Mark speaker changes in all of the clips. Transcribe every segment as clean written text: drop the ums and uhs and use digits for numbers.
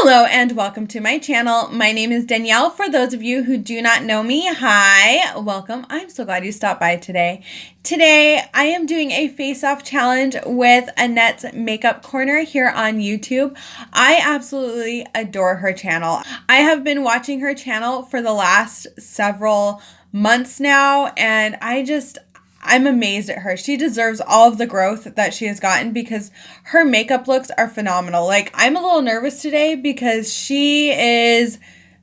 Speaker 1: Hello and welcome to my channel. My name is Danielle. For those of you who do not know me, hi, welcome. I'm so glad you stopped by today. Today, I am doing a face-off challenge with Annette's Makeup Corner here on YouTube. I absolutely adore her channel. I have been watching her channel for the last several months now, and I'm amazed at her. She deserves all of the growth that she has gotten because her makeup looks are phenomenal. Like, I'm a little nervous today because she is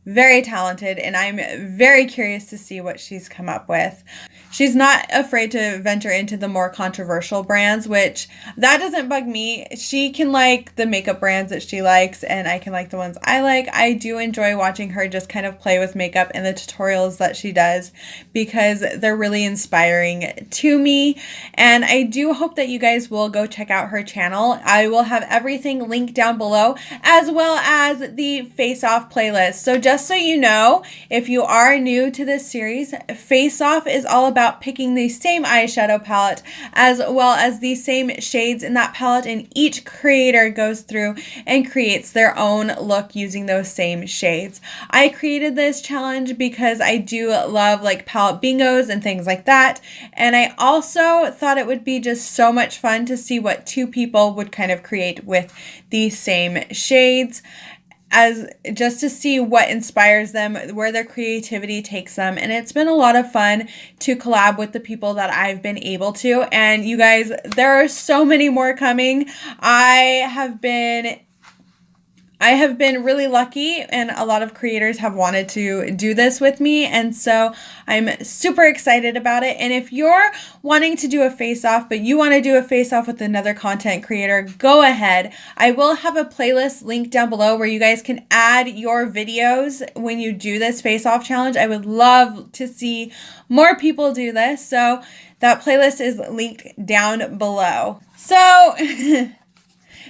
Speaker 1: very talented and I'm very curious to see what she's come up with. She's not afraid to venture into the more controversial brands, which that doesn't bug me. She can like the makeup brands that she likes and I can like the ones I like. I do enjoy watching her just kind of play with makeup and the tutorials that she does because they're really inspiring to me. And I do hope that you guys will go check out her channel. I will have everything linked down below as well as the Face Off playlist. So just so you know, if you are new to this series, Face Off is all about picking the same eyeshadow palette as well as the same shades in that palette, and each creator goes through and creates their own look using those same shades. I created this challenge because I do love like palette bingos and things like that, and I also thought it would be just so much fun to see what two people would kind of create with the same shades, as just to see what inspires them, where their creativity takes them. And it's been a lot of fun to collab with the people that I've been able to. And you guys, there are so many more coming. I have been really lucky, and a lot of creators have wanted to do this with me, and so I'm super excited about it. And if you're wanting to do a face-off, but you want to do a face-off with another content creator, go ahead. I will have a playlist linked down below where you guys can add your videos when you do this face-off challenge. I would love to see more people do this, so that playlist is linked down below.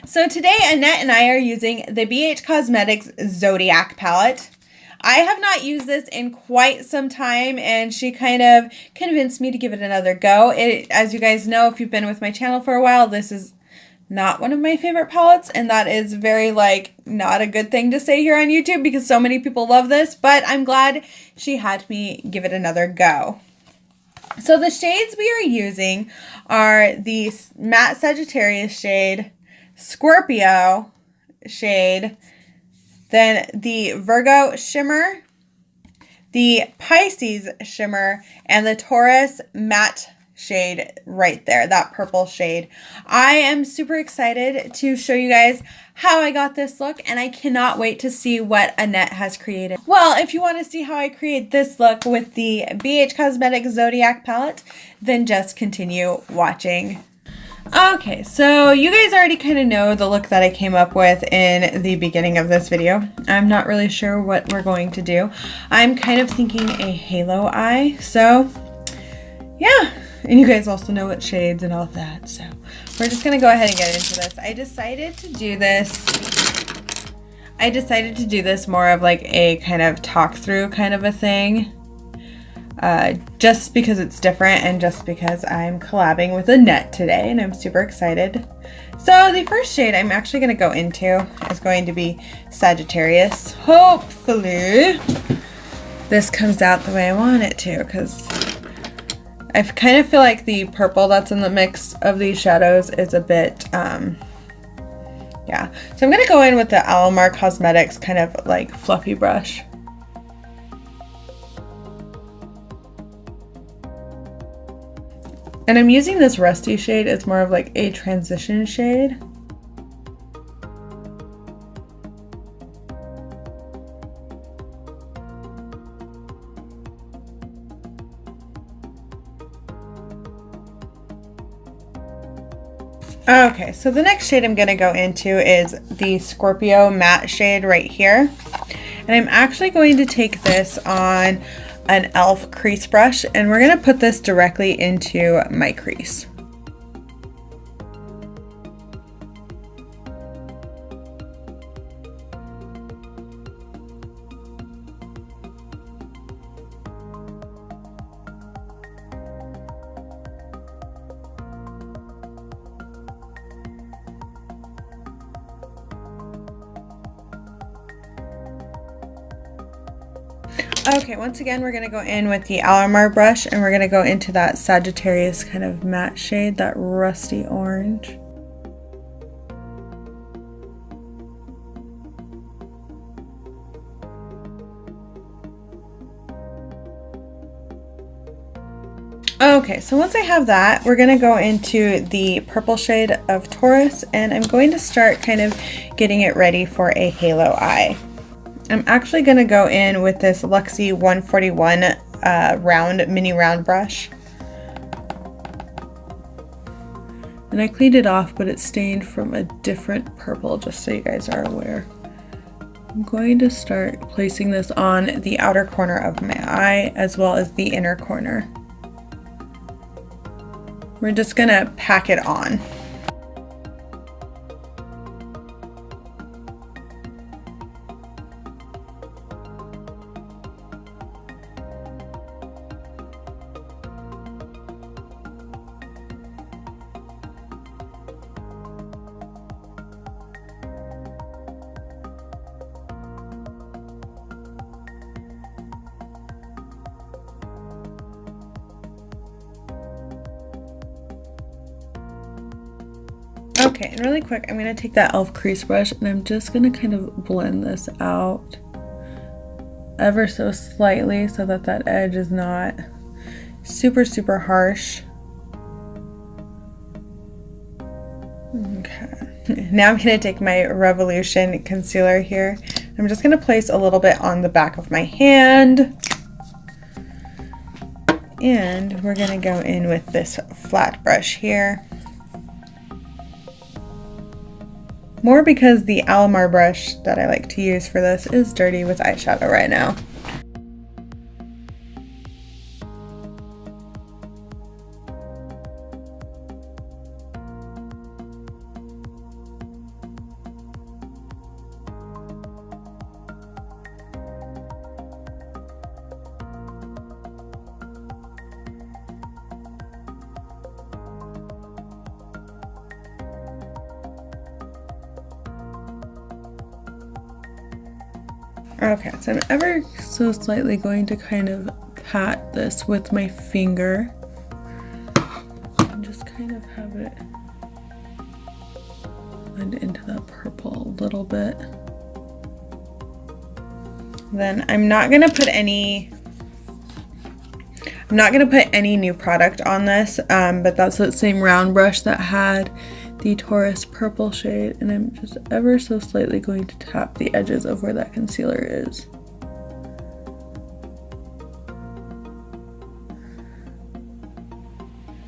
Speaker 1: So today, Annette and I are using the BH Cosmetics Zodiac palette. I have not used this in quite some time, and she kind of convinced me to give it another go. As you guys know, if you've been with my channel for a while, this is not one of my favorite palettes, and that is very, not a good thing to say here on YouTube because so many people love this, but I'm glad she had me give it another go. So the shades we are using are the Matte Sagittarius shade, Scorpio shade, then the Virgo shimmer, the Pisces shimmer, and the Taurus matte shade right there, that purple shade. I am super excited to show you guys how I got this look, and I cannot wait to see what Annette has created. Well, if you want to see how I create this look with the BH Cosmetics Zodiac palette, then just continue watching. Okay, so you guys already kind of know the look that I came up with in the beginning of this video. I'm not really sure what we're going to do. I'm kind of thinking a halo eye, so yeah. And you guys also know what shades and all of that, so we're just going to go ahead and get into this. I decided to do this more of like a kind of talk through kind of a thing. Just because it's different and just because I'm collabing with Annette today and I'm super excited. So the first shade I'm actually going to go into is going to be Sagittarius. Hopefully this comes out the way I want it to, because I kind of feel like the purple that's in the mix of these shadows is a bit, yeah. So I'm going to go in with the Alamar Cosmetics kind of like fluffy brush. And I'm using this Rusty shade. It's more of like a transition shade. Okay, so the next shade I'm going to go into is the Scorpio matte shade right here. And I'm actually going to take this on an e.l.f. crease brush, and we're going to put this directly into my crease. Okay, once again, we're going to go in with the Alamar brush, and we're going to go into that Sagittarius kind of matte shade, that rusty orange. Okay, so once I have that, we're going to go into the purple shade of Taurus, and I'm going to start kind of getting it ready for a halo eye. I'm actually going to go in with this Luxie 141 mini round brush. And I cleaned it off, but it's stained from a different purple, just so you guys are aware. I'm going to start placing this on the outer corner of my eye as well as the inner corner. We're just going to pack it on. Okay, and really quick, I'm going to take that e.l.f. crease brush and I'm just going to kind of blend this out ever so slightly so that that edge is not super harsh. Okay, now I'm going to take my Revolution concealer here. I'm just going to place a little bit on the back of my hand. And we're going to go in with this flat brush here. More because the Alamar brush that I like to use for this is dirty with eyeshadow right now. Okay, so I'm ever so slightly going to kind of pat this with my finger and just kind of have it blend into that purple a little bit. Then I'm not gonna put any new product on this, but that's that same round brush that had the Taurus purple shade, and I'm just ever so slightly going to tap the edges of where that concealer is.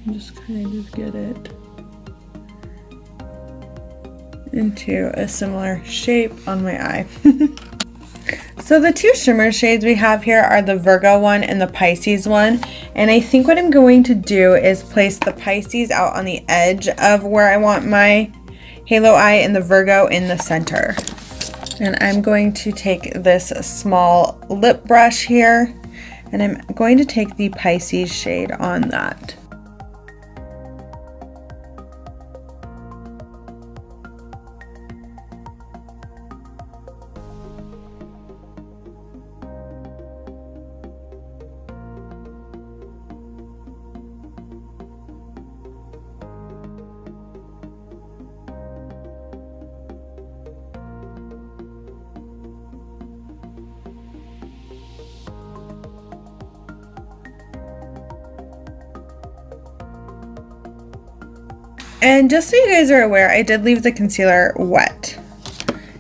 Speaker 1: And just kind of get it into a similar shape on my eye. So the two shimmer shades we have here are the Virgo one and the Pisces one. And I think what I'm going to do is place the Pisces out on the edge of where I want my halo eye and the Virgo in the center. And I'm going to take this small lip brush here and I'm going to take the Pisces shade on that. And just so you guys are aware, I did leave the concealer wet.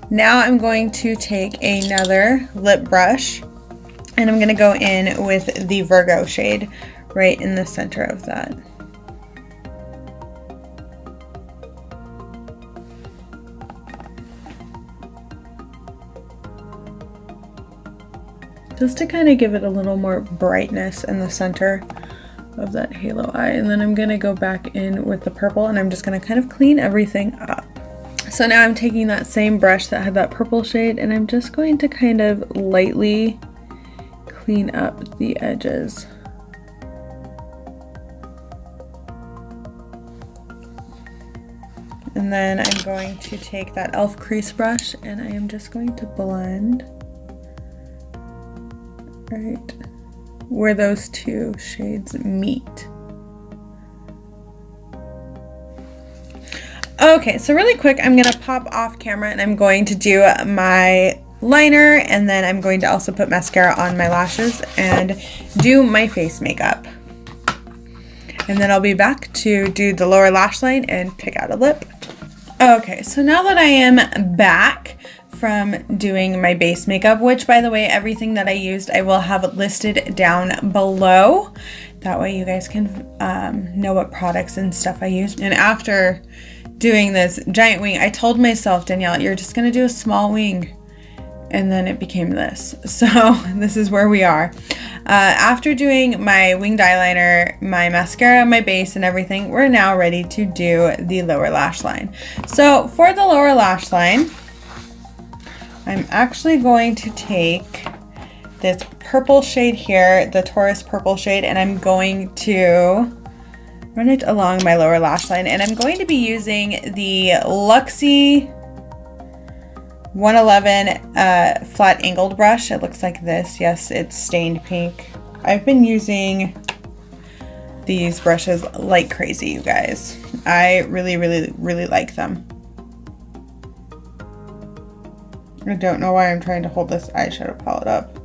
Speaker 1: Now I'm going to take another lip brush and I'm going to go in with the Virgo shade right in the center of that. Just to kind of give it a little more brightness in the center of that halo eye. And then I'm going to go back in with the purple and I'm just going to kind of clean everything up. So now I'm taking that same brush that had that purple shade and I'm just going to kind of lightly clean up the edges. And then I'm going to take that e.l.f. crease brush and I am just going to blend right where those two shades meet. Okay, so really quick, I'm gonna pop off camera and I'm going to do my liner, and then I'm going to also put mascara on my lashes and do my face makeup. And then I'll be back to do the lower lash line and pick out a lip. Okay, so now that I am back from doing my base makeup, which by the way, everything that I used, I will have listed down below. That way you guys can know what products and stuff I used. And after doing this giant wing, I told myself, Danielle, you're just gonna do a small wing. And then it became this. So this is where we are. After doing my winged eyeliner, my mascara, my base, and everything, we're now ready to do the lower lash line. So for the lower lash line, I'm actually going to take this purple shade here, the Taurus purple shade, and I'm going to run it along my lower lash line. And I'm going to be using the Luxie 111 flat angled brush. It looks like this. Yes, it's stained pink. I've been using these brushes like crazy, you guys. I really like them. I don't know why I'm trying to hold this eyeshadow palette up.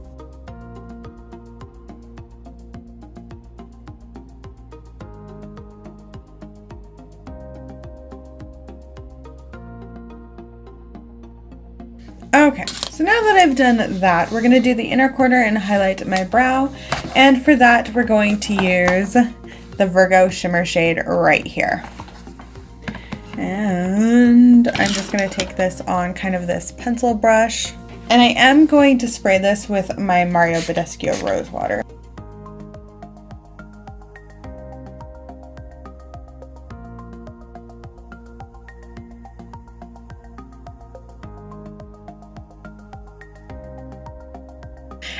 Speaker 1: Okay, so now that I've done that, we're going to do the inner corner and highlight my brow. And for that, we're going to use the Virgo shimmer shade right here. And I'm just going to take this on kind of this pencil brush. And I am going to spray this with my Mario Badescu Rose Water.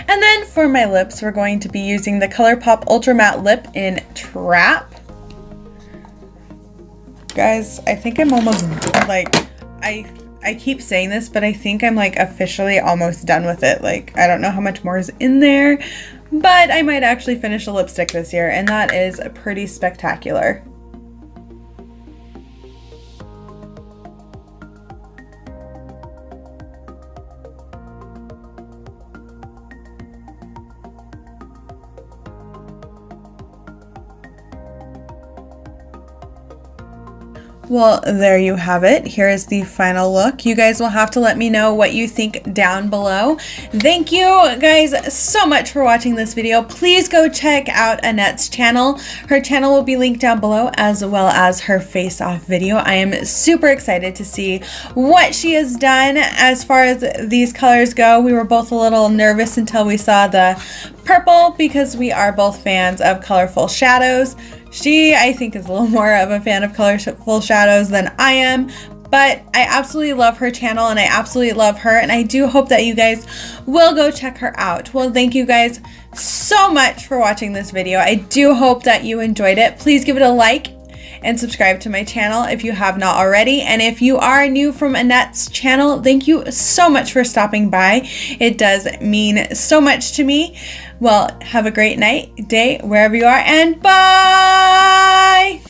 Speaker 1: And then for my lips, we're going to be using the Colourpop Ultra Matte Lip in Trap. Guys, I think I'm almost, like, I keep saying this, but I think I'm like officially almost done with it. Like, I don't know how much more is in there, but I might actually finish a lipstick this year, and that is pretty spectacular. Well, there you have it. Here is the final look. You guys will have to let me know what you think down below. Thank you guys so much for watching this video. Please go check out Annette's channel. Her channel will be linked down below, as well as her face-off video. I am super excited to see what she has done as far as these colors go. We were both a little nervous until we saw the purple, because we are both fans of colorful shadows. She, I think, is a little more of a fan of colorful shadows than I am, but I absolutely love her channel and I absolutely love her, and I do hope that you guys will go check her out. Well, thank you guys so much for watching this video. I do hope that you enjoyed it. Please give it a like and subscribe to my channel if you have not already. And if you are new from Annette's channel, thank you so much for stopping by. It does mean so much to me. Well, have a great night, day, wherever you are, and bye!